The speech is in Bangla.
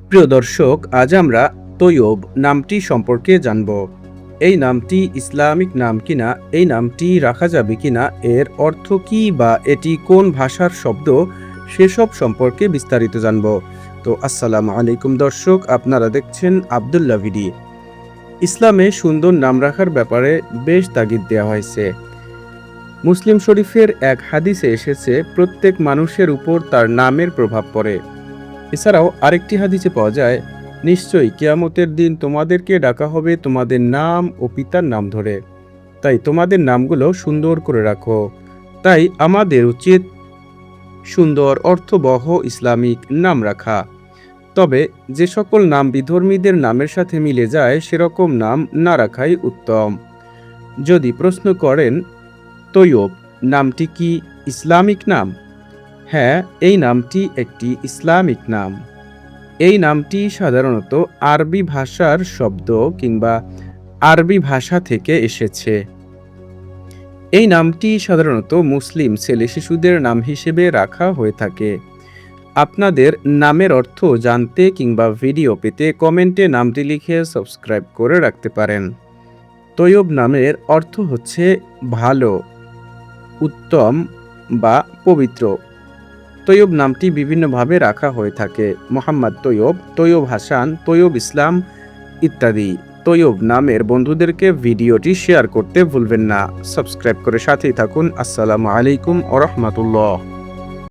প্রিয় দর্শক, আজ আমরা তৈয়ব নামটি সম্পর্কে জানব। এই নামটি ইসলামিক নাম কিনা, এই নামটি রাখা যাবে কিনা, এর অর্থ কি বা এটি কোন ভাষার শব্দ, সেসব সম্পর্কে বিস্তারিত জানব। তো আসসালামু আলাইকুম দর্শক, আপনারা দেখছেন আবদুল্লাহ ভিডি। ইসলামে সুন্দর নাম রাখার ব্যাপারে বেশ তাগিদ দেওয়া হয়েছে। মুসলিম শরীফের এক হাদিসে এসেছে, প্রত্যেক মানুষের উপর তার নামের প্রভাব পড়ে। এছাড়াও আরেকটি হাদিসে পাওয়া যায়, নিশ্চয়ই কিয়ামতের দিন তোমাদেরকে ডাকা হবে তোমাদের নাম ও পিতার নাম ধরে, তাই তোমাদের নামগুলো সুন্দর করে রাখো। তাই আমাদের উচিত সুন্দর অর্থবহ ইসলামিক নাম রাখা। তবে যে সকল নাম বিধর্মীদের নামের সাথে মিলে যায় সেরকম নাম না রাখাই উত্তম। যদি প্রশ্ন করেন তৈয়ব নামটি কি ইসলামিক নাম? হ্যাঁ, এই নামটি একটি ইসলামিক নাম। এই নামটি সাধারণত আরবি ভাষার শব্দ কিংবা আরবি ভাষা থেকে এসেছে। এই নামটি সাধারণত মুসলিম ছেলে শিশুদের নাম হিসেবে রাখা হয়ে থাকে। আপনাদের নামের অর্থ জানতে কিংবা ভিডিও পেতে কমেন্টে নামটি লিখে সাবস্ক্রাইব করে রাখতে পারেন। তৈয়ব নামের অর্থ হচ্ছে ভালো, উত্তম বা পবিত্র। তৈয়ব নামটি বিভিন্নভাবে রাখা হয়ে থাকে। মোহাম্মদ তৈয়ব, তৈয়ব হাসান, তৈয়ব ইসলাম ইত্যাদি। তৈয়ব নামের বন্ধুদেরকে ভিডিওটি শেয়ার করতে ভুলবেন না। সাবস্ক্রাইব করে সাথেই থাকুন। আসসালামু আলাইকুম ওয়া রাহমাতুল্লাহ।